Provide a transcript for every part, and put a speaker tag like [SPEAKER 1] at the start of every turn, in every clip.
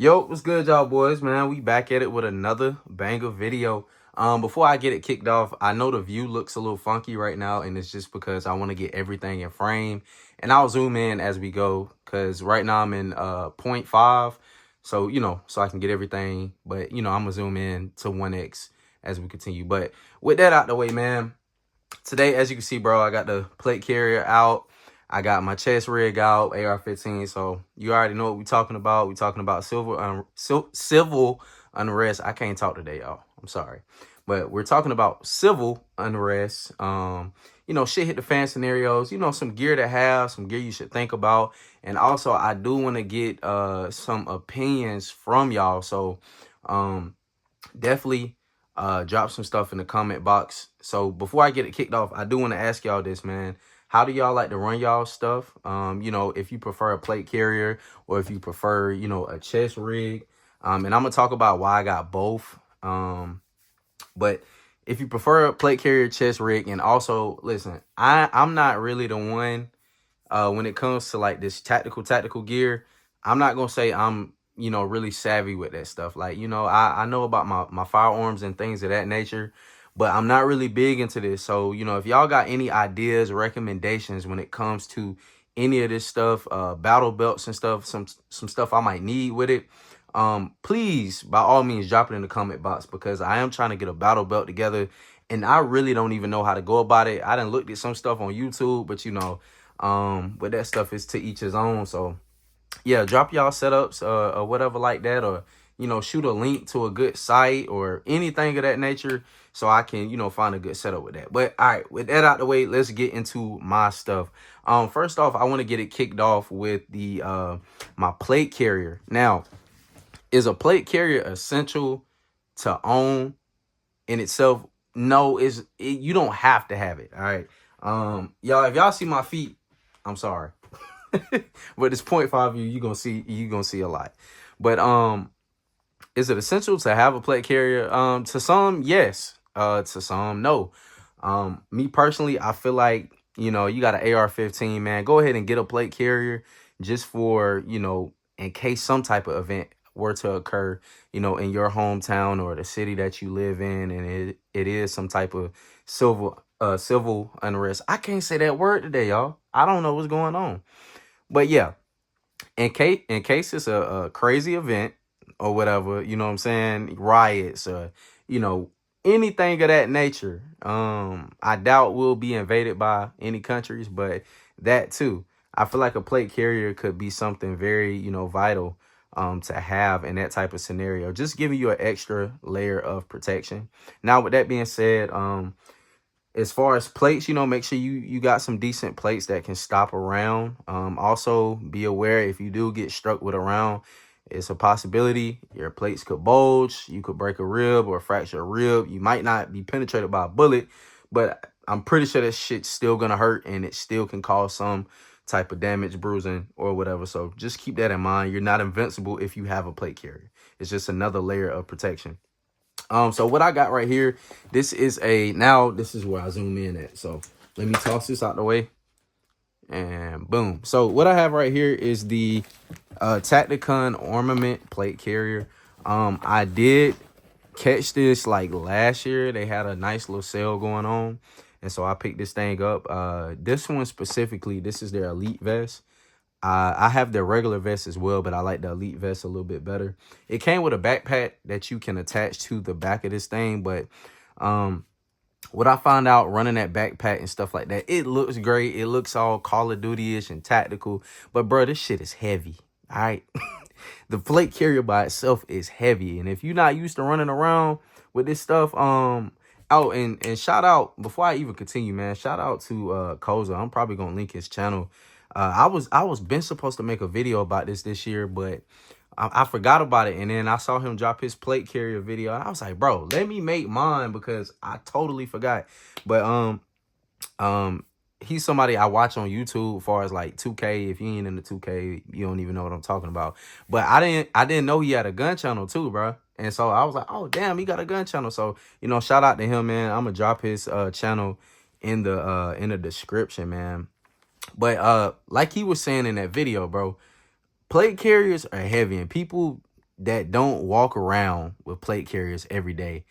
[SPEAKER 1] Yo, what's good, y'all boys, man? We back at it with another banger video. Before I get it kicked off, I know the view looks a little funky right now, and it's just because I want to get everything in frame. And I'll zoom in as we go, because right now I'm in 0.5, so so I can get everything. But I'm gonna zoom in to 1x as we continue. But with that out the way, man, today, as you can see, bro, I got the plate carrier out. I got my chest rig out, AR-15. So you already know what we're talking about. We're talking about civil unrest. I can't talk today, y'all. I'm sorry. But we're talking about civil unrest. Shit hit the fan scenarios. Some gear to have, some gear you should think about. And also, I do want to get some opinions from y'all. So definitely drop some stuff in the comment box. So before I get it kicked off, I do want to ask y'all this, man. How do y'all like to run y'all stuff? If you prefer a plate carrier or if you prefer, a chest rig. And I'm gonna talk about why I got both. But if you prefer a plate carrier, chest rig, and also listen, I'm not really the one when it comes to like this tactical gear. I'm not gonna say I'm really savvy with that stuff. Like, I know about my firearms and things of that nature, but I'm not really big into this. So, if y'all got any ideas, recommendations when it comes to any of this stuff, battle belts and stuff, some stuff I might need with it, please, by all means, drop it in the comment box, because I am trying to get a battle belt together, and I really don't even know how to go about it. I done looked at some stuff on YouTube, but but that stuff is to each his own. So yeah, drop y'all setups or whatever like that, or shoot a link to a good site or anything of that nature, so I can find a good setup with that. But all right, with that out the way, let's get into my stuff. First off, I want to get it kicked off with the my plate carrier. Now, is a plate carrier essential to own in itself? No, you don't have to have it. All right, y'all, if y'all see my feet, I'm sorry. But this 0.5 view, you're gonna see a lot. But is it essential to have a plate carrier? To some, yes. To some, no. Me personally, I feel like you got an AR-15, man. Go ahead and get a plate carrier just for in case some type of event were to occur, in your hometown or the city that you live in, and it is some type of civil unrest. I can't say that word today, y'all. I don't know what's going on. But yeah, in case it's a crazy event or whatever, you know what I'm saying, riots or anything of that nature, I doubt we'll be invaded by any countries, but that too, I feel like a plate carrier could be something very vital to have in that type of scenario, just giving you an extra layer of protection. Now, with that being said, as far as plates, make sure you got some decent plates that can stop a round. Also, be aware, if you do get struck with a round, it's a possibility your plates could bulge. You could break a rib or fracture a rib. You might not be penetrated by a bullet, but I'm pretty sure that shit's still gonna hurt, and it still can cause some type of damage, bruising, or whatever. So just keep that in mind. You're not invincible if you have a plate carrier. It's just another layer of protection. So what I got right here, this is where I zoom in at. So let me toss this out the way, and boom. So what I have right here is the Tacticon Armament plate carrier. I did catch this like last year. They had a nice little sale going on, and so I picked this thing up. This one specifically, this is their elite vest. I have their regular vest as well, but I like the elite vest a little bit better. It came with a backpack that you can attach to the back of this thing, but what I found out running that backpack and stuff like that, it looks great. It looks all Call of Duty-ish and tactical, but bro, this shit is heavy. All right. The plate carrier by itself is heavy, and if you're not used to running around with this stuff, oh, and shout out, before I even continue, man, shout out to Koza. I'm probably gonna link his channel. I was been supposed to make a video about this year, but I forgot about it, and then I saw him drop his plate carrier video, and I was like, bro, let me make mine, because I totally forgot. But he's somebody I watch on YouTube as far as like 2K. If you ain't into 2K, you don't even know what I'm talking about. But I didn't know he had a gun channel too, bro. And so I was like, oh damn, he got a gun channel. So shout out to him, man. I'm gonna drop his channel in the description, man. But like he was saying in that video, bro, plate carriers are heavy, and people that don't walk around with plate carriers every day.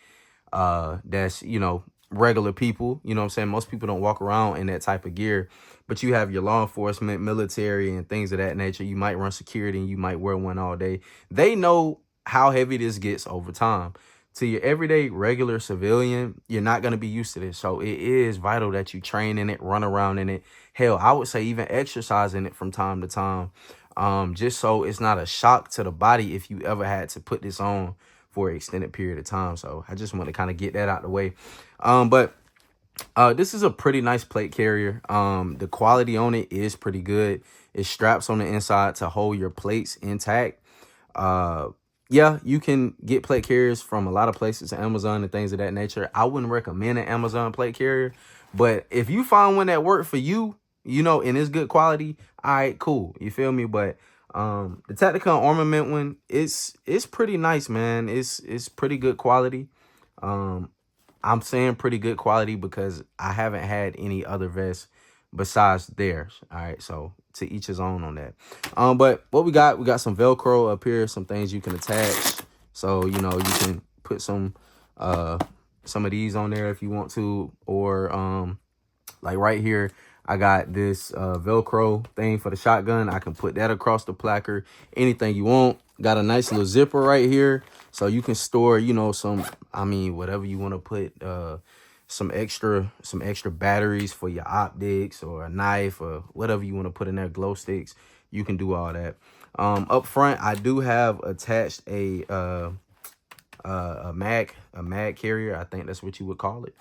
[SPEAKER 1] That's, you know, regular people, you know what I'm saying? Most people don't walk around in that type of gear, but you have your law enforcement, military, and things of that nature. You might run security and you might wear one all day. They know how heavy this gets over time. To your everyday regular civilian, you're not going to be used to this. So it is vital that you train in it, run around in it. Hell, I would say even exercise in it from time to time, just so it's not a shock to the body if you ever had to put this on for an extended period of time. So I just want to kind of get that out of the way. But this is a pretty nice plate carrier. The quality on it is pretty good. It straps on the inside to hold your plates intact. Yeah, you can get plate carriers from a lot of places, Amazon and things of that nature. I wouldn't recommend an Amazon plate carrier, but if you find one that worked for you, you know, and it's good quality, all right, cool. You feel me? But the Tactical Armament one, it's pretty nice, man. It's pretty good quality. I'm saying pretty good quality because I haven't had any other vests besides theirs. All right, so to each his own on that. But what we got some Velcro up here, some things you can attach. So, you know, you can put some of these on there if you want to, or like right here, I got this Velcro thing for the shotgun. I can put that across the placard, anything you want. Got a nice little zipper right here, so you can store, you know, whatever you want to put, some extra batteries for your optics or a knife or whatever you want to put in there, glow sticks. You can do all that. Up front, I do have attached a mag carrier. I think that's what you would call it.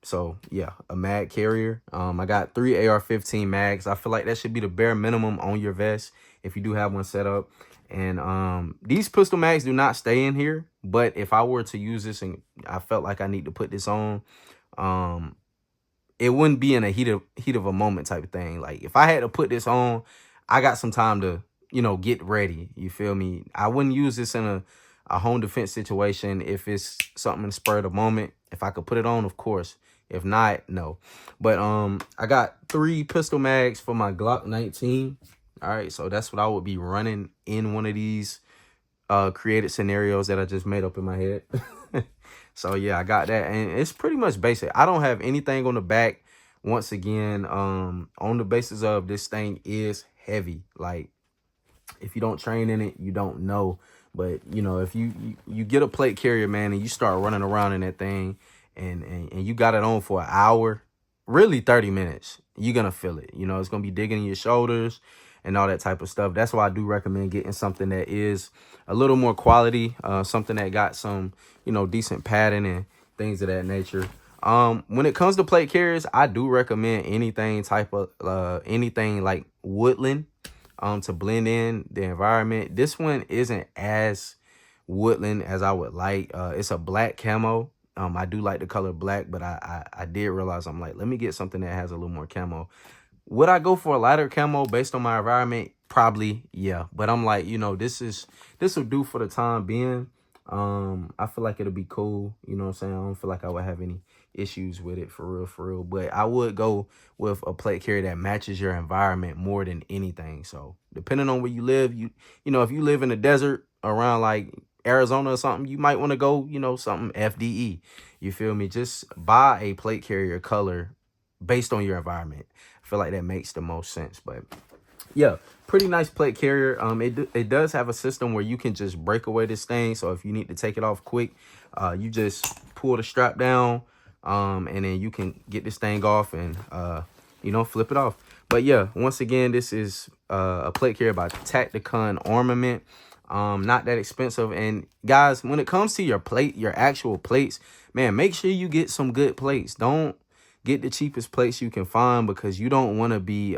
[SPEAKER 1] So yeah, a mag carrier. I got 3 AR-15 mags. I feel like that should be the bare minimum on your vest if you do have one set up. And these pistol mags do not stay in here, but if I were to use this and I felt like I need to put this on, it wouldn't be in a heat of a moment type of thing. Like if I had to put this on, I got some time to, you know, get ready. You feel me? I wouldn't use this in a home defense situation. If it's something in the spur of the moment, if I could put it on, of course. If not, no. But I got 3 pistol mags for my Glock 19. All right, so that's what I would be running in one of these created scenarios that I just made up in my head. So yeah, I got that, and it's pretty much basic. I don't have anything on the back. Once again, on the basis of this thing is heavy. Like if you don't train in it, you don't know. But you know, if you get a plate carrier, man, and you start running around in that thing, and you got it on for an hour, really 30 minutes, you're gonna feel it. You know, it's gonna be digging in your shoulders and all that type of stuff. That's why I do recommend getting something that is a little more quality, something that got some, you know, decent padding and things of that nature. When it comes to plate carriers, I do recommend anything like woodland, to blend in the environment. This one isn't as woodland as I would like. It's a black camo. I do like the color black, but I did realize, I'm like, let me get something that has a little more camo. Would I go for a lighter camo based on my environment? Probably, yeah. But I'm like, you know, this will do for the time being. I feel like it'll be cool. You know what I'm saying? I don't feel like I would have any issues with it for real. But I would go with a plate carrier that matches your environment more than anything. So depending on where you live, you know, if you live in the desert around like Arizona or something, you might want to go, you know, something FDE. You feel me? Just buy a plate carrier color based on your environment. I feel like that makes the most sense. But yeah, pretty nice plate carrier. It does have a system where you can just break away this thing. So if you need to take it off quick, you just pull the strap down, and then you can get this thing off and you know, flip it off. But yeah, once again, this is a plate carrier by Tactical Armament. Not that expensive. And guys, when it comes to your actual plates, man, make sure you get some good plates. Don't get the cheapest plates you can find, because you don't want to be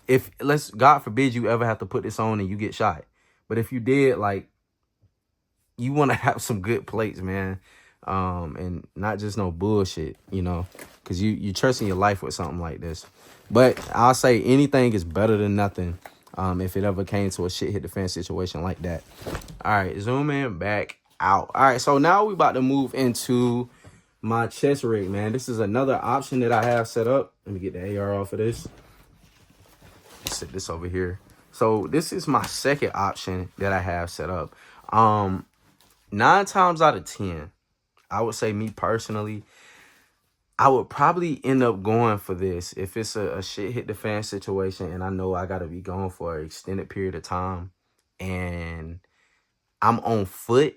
[SPEAKER 1] if God forbid you ever have to put this on and you get shot. But if you did, like, you want to have some good plates, man, and not just no bullshit, you know, because you trusting your life with something like this. But I'll say anything is better than nothing, if it ever came to a shit hit the fan situation like that. All right, zoom in, back out. All right, so now we about to move into my chest rig, man. This is another option that I have set up. Let me get the AR off of this. Set this over here. So this is my second option that I have set up. 9 times out of 10, I would say, me personally, I would probably end up going for this if it's a shit hit the fan situation and I know I gotta be gone for an extended period of time and I'm on foot.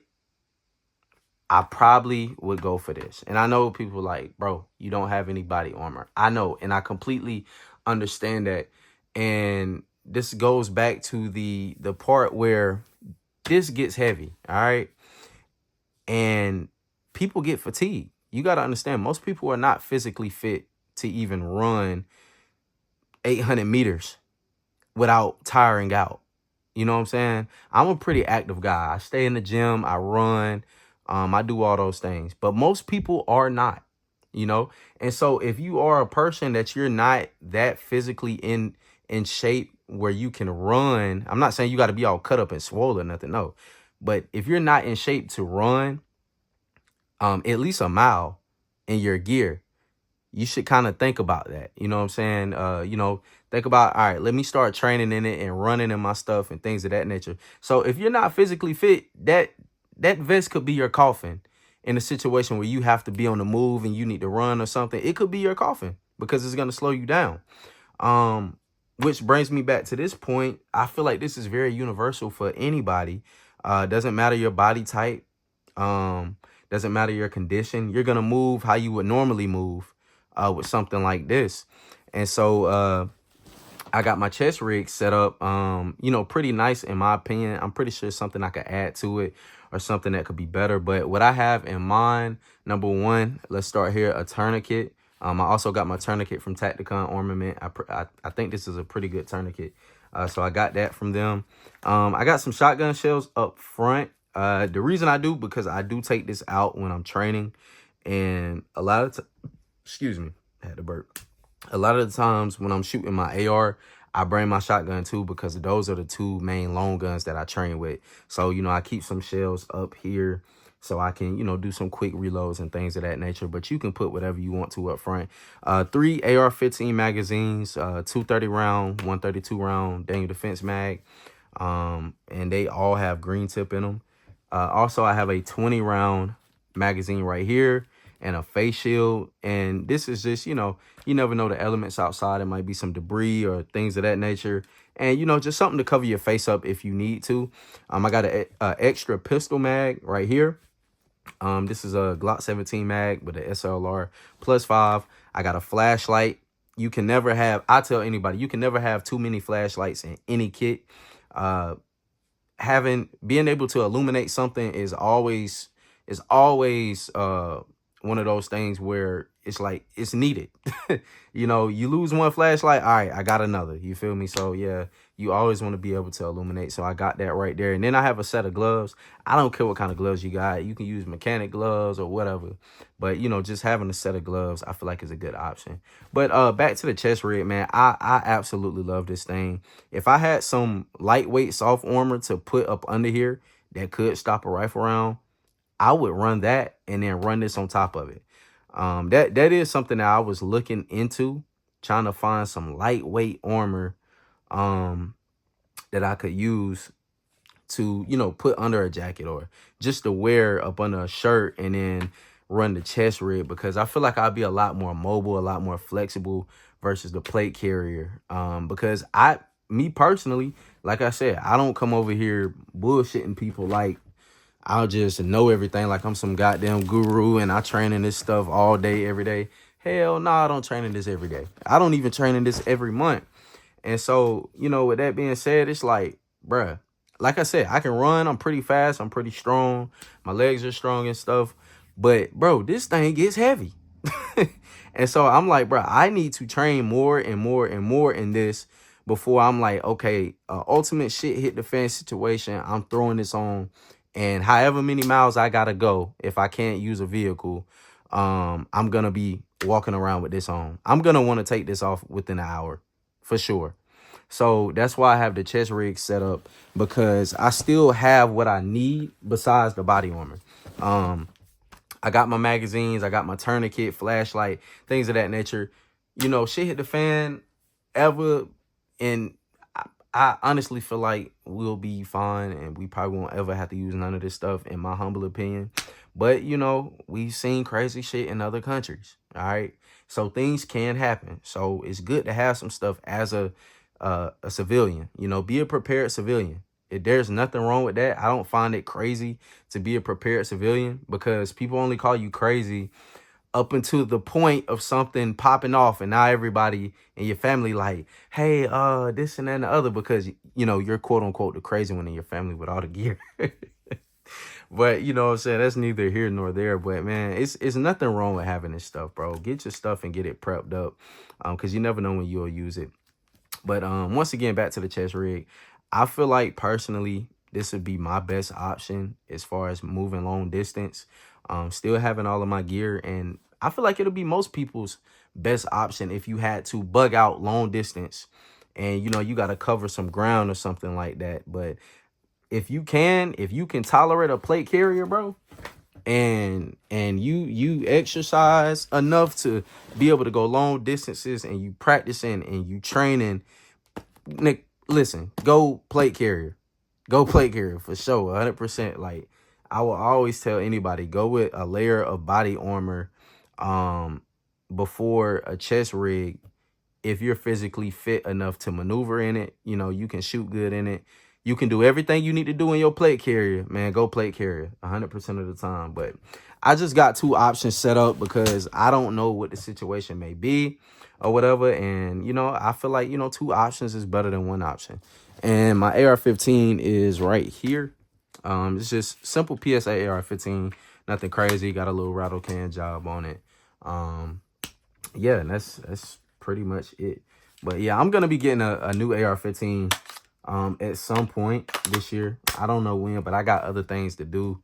[SPEAKER 1] I probably would go for this. And I know people like, bro, you don't have any body armor. I know, and I completely understand that. And this goes back to the part where this gets heavy, all right? And people get fatigued. You got to understand, most people are not physically fit to even run 800 meters without tiring out. You know what I'm saying? I'm a pretty active guy. I stay in the gym, I run, I do all those things. But most people are not, you know? And so if you are a person that you're not that physically in shape where you can run, I'm not saying you got to be all cut up and swollen or nothing, no. But if you're not in shape to run at least a mile in your gear, you should kind of think about that. You know what I'm saying? Think about, all right, let me start training in it and running in my stuff and things of that nature. So if you're not physically fit, that vest could be your coffin in a situation where you have to be on the move and you need to run or something. It could be your coffin because it's going to slow you down. Which brings me back to this point. I feel like this is very universal for anybody. Doesn't matter your body type. Doesn't matter your condition. You're going to move how you would normally move with something like this. And so I got my chest rig set up, pretty nice in my opinion. I'm pretty sure it's something I could add to it or something that could be better. But what I have in mind, number one, let's start here, a tourniquet. I also got my tourniquet from Tacticon Armament. I think this is a pretty good tourniquet. So I got that from them. I got some shotgun shells up front. The reason I do, because I do take this out when I'm training. And a lot of excuse me, I had to burp. A lot of the times when I'm shooting my AR, I bring my shotgun too, because those are the two main long guns that I train with. So, I keep some shells up here so I can, do some quick reloads and things of that nature. But you can put whatever you want to up front. 3 AR-15 magazines, 230 round, 132 round Daniel Defense mag. And they all have green tip in them. Also, I have a 20 round magazine right here and a face shield. And this is just, you never know the elements outside. It might be some debris or things of that nature. And, just something to cover your face up if you need to. I got a extra pistol mag right here. This is a Glock 17 mag with an SLR +5. I got a flashlight. You can never have, I tell anybody, you can never have too many flashlights in any kit. Being able to illuminate something is always one of those things where it's like it's needed. You lose one flashlight, all right, I got another. You feel me? So yeah, you always want to be able to illuminate. So I got that right there. And then I have a set of gloves. I don't care what kind of gloves you got. You can use mechanic gloves or whatever. But just having a set of gloves, I feel like is a good option. But back to the chest rig, man. I absolutely love this thing. If I had some lightweight soft armor to put up under here that could stop a rifle round, I would run that and then run this on top of it. That is something that I was looking into, trying to find some lightweight armor that I could use to, put under a jacket or just to wear up under a shirt and then run the chest rig, because I feel like I'd be a lot more mobile, a lot more flexible versus the plate carrier. Because me personally, like I said, I don't come over here bullshitting people like I'll just know everything like I'm some goddamn guru and I train in this stuff all day, every day. Hell no, I don't train in this every day. I don't even train in this every month. And so, with that being said, it's like, bruh, like I said, I can run. I'm pretty fast. I'm pretty strong. My legs are strong and stuff. But, bro, this thing gets heavy. And so I'm like, bro, I need to train more and more and more in this before I'm like, okay, ultimate shit hit the fan situation. I'm throwing this on. And however many miles I got to go, if I can't use a vehicle, I'm going to be walking around with this on. I'm going to want to take this off within an hour for sure. So that's why I have the chest rig set up, because I still have what I need besides the body armor. I got my magazines, I got my tourniquet, flashlight, things of that nature. Shit hit the fan ever. And I honestly feel like we'll be fine and we probably won't ever have to use none of this stuff, in my humble opinion. But, you know, we've seen crazy shit in other countries, all right? So things can happen. So it's good to have some stuff as a civilian. You know, be a prepared civilian. If there's nothing wrong with that, I don't find it crazy to be a prepared civilian, because people only call you crazy up until the point of something popping off, and now everybody in your family like, hey, this and that and the other, because you know you're quote unquote the crazy one in your family with all the gear. But you know what I'm saying, that's neither here nor there. But man, it's nothing wrong with having this stuff, bro. Get your stuff and get it prepped up, because you never know when you'll use it. But once again, back to the chest rig. I feel like personally, this would be my best option as far as moving long distance. Still having all of my gear, and I feel like it'll be most people's best option if you had to bug out long distance, and you know you got to cover some ground or something like that. But if you can tolerate a plate carrier, bro, and you exercise enough to be able to go long distances, and you practicing and you training, Nick, listen, go plate carrier. Go plate carrier for sure, 100%. Like, I will always tell anybody, go with a layer of body armor before a chest rig. If you're physically fit enough to maneuver in it, you know, you can shoot good in it. You can do everything you need to do in your plate carrier, man. Go plate carrier 100% of the time. But I just got two options set up because I don't know what the situation may be or whatever. And, you know, I feel like, you know, two options is better than one option. And my AR-15 is right here. It's just simple PSA AR-15, nothing crazy. Got a little rattle can job on it. Yeah, and that's pretty much it. But yeah, I'm gonna be getting a new AR-15 at some point this year. I don't know when, but I got other things to do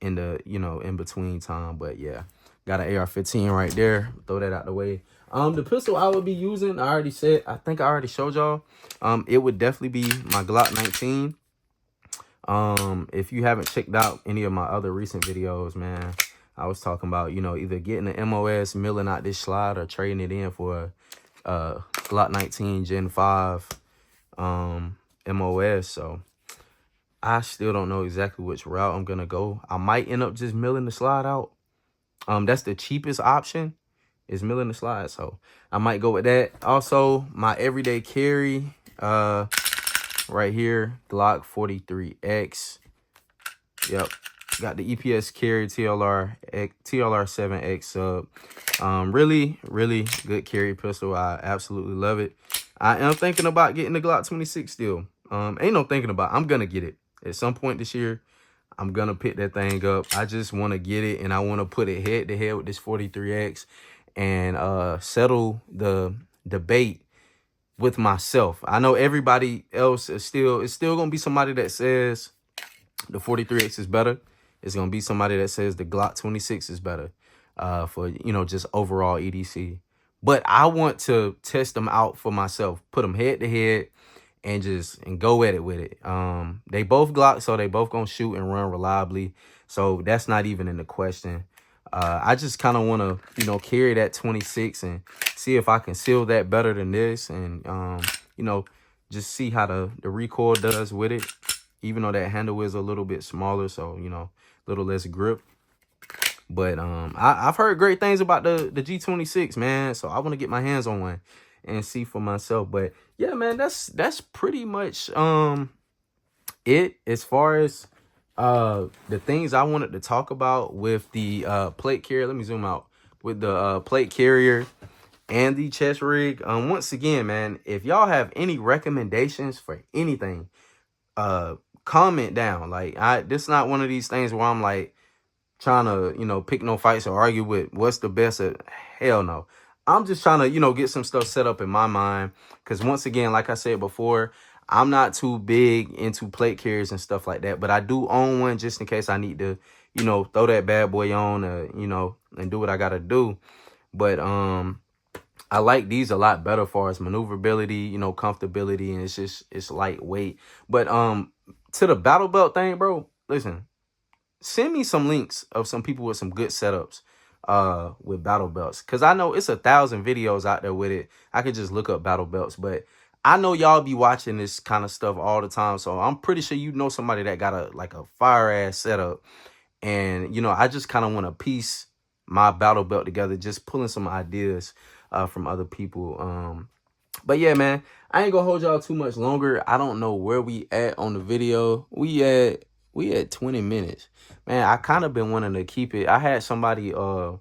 [SPEAKER 1] in the, you know, in between time. But yeah, got an AR-15 right there. Throw that out the way. The pistol I would be using, I think I already showed y'all. It would definitely be my Glock 19. If you haven't checked out any of my other recent videos, man, I was talking about, you know, either getting an MOS, milling out this slide, or trading it in for a Glock 19 Gen 5 MOS. So I still don't know exactly which route I'm gonna go. I might end up just milling the slide out. That's the cheapest option, is milling the slide. So I might go with that. Also, my everyday carry, right here, Glock 43X. Yep, got the EPS carry TLR7X sub. Really good carry pistol. I absolutely love it. I am thinking about getting the Glock 26 still. Ain't no thinking about, I'm gonna get it at some point this year. I'm gonna pick that thing up. I just want to get it, and I want to put it head to head with this 43X and settle the debate with myself. I know everybody else is still gonna be somebody that says the 43X is better. It's gonna be somebody that says the Glock 26 is better for, you know, just overall EDC. But I want to test them out for myself, put them head to head, and go at it with it. They both Glock, so they both gonna shoot and run reliably. So that's not even in the question. I just kind of want to, you know, carry that 26 and see if I can seal that better than this, and you know, just see how the recoil does with it, even though that handle is a little bit smaller, so, you know, a little less grip. But I've heard great things about the G26, man, so I want to get my hands on one and see for myself. But yeah, man, that's pretty much it as far as the things I wanted to talk about with the plate carrier. Let me zoom out with the plate carrier and the chest rig. Once again, man, if y'all have any recommendations for anything, comment down. Like, this is not one of these things where I'm like trying to, you know, pick no fights or argue with what's the best at. Hell no. I'm just trying to, you know, get some stuff set up in my mind, because once again, like I said before, I'm not too big into plate carriers and stuff like that, but I do own one just in case I need to, you know, throw that bad boy on, you know, and do what I gotta do. But I like these a lot better as far as maneuverability, you know, comfortability, and it's lightweight. But to the battle belt thing, bro, listen, send me some links of some people with some good setups with battle belts, because I know it's 1,000 videos out there with it. I could just look up battle belts, but I know y'all be watching this kind of stuff all the time, so I'm pretty sure you know somebody that got a fire ass setup. And I just kind of want to piece my battle belt together, just pulling some ideas from other people. But yeah, man, I ain't gonna hold y'all too much longer. I don't know where we at on the video. We at 20 minutes. Man, I kind of been wanting to keep it. I had somebody and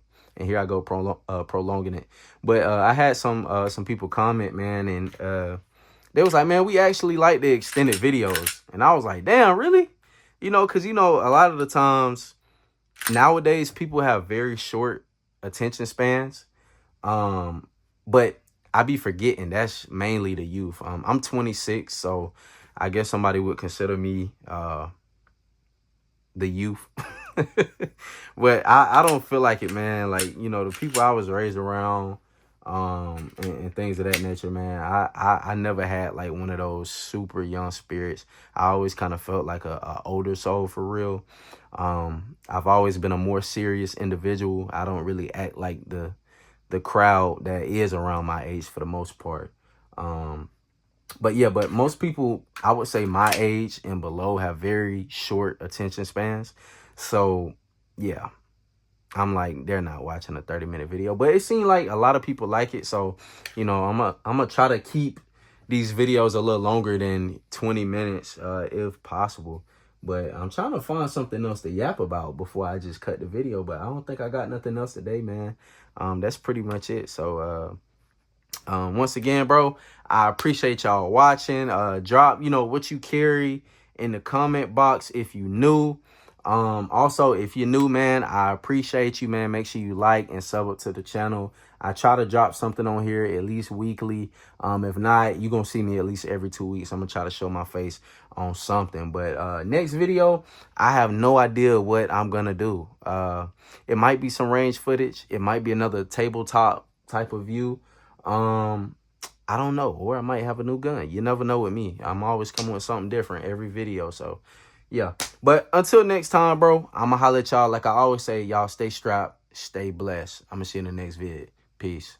[SPEAKER 1] here I go prolonging it. But I had some people comment, man, and they was like, man, we actually like the extended videos. And I was like, damn, really? Because a lot of the times nowadays people have very short attention spans. But I be forgetting that's mainly the youth. I'm 26, so I guess somebody would consider me the youth. But I don't feel like it, man. Like, the people I was raised around, and things of that nature, man. I never had like one of those super young spirits. I always kind of felt like a older soul for real. I've always been a more serious individual. I don't really act like the crowd that is around my age for the most part. But most people, I would say my age and below, have very short attention spans. So yeah, I'm like, they're not watching a 30-minute video, but it seemed like a lot of people like it. So, I'm gonna try to keep these videos a little longer than 20 minutes, if possible. But I'm trying to find something else to yap about before I just cut the video. But I don't think I got nothing else today, man. That's pretty much it. So, once again, bro, I appreciate y'all watching. Drop, what you carry in the comment box if you new. Also, if you're new, man, I appreciate you, man. Make sure you like and sub up to the channel. I try to drop something on here at least weekly. If not, you're gonna see me at least every 2 weeks. I'm gonna try to show my face on something. But next video, I have no idea what I'm gonna do. It might be some range footage. It might be another tabletop type of view. I don't know, or I might have a new gun. You never know with me. I'm always coming with something different every video. So yeah, but until next time, bro, I'ma holler at y'all. Like I always say, y'all stay strapped, stay blessed. I'm gonna see you in the next vid. Peace.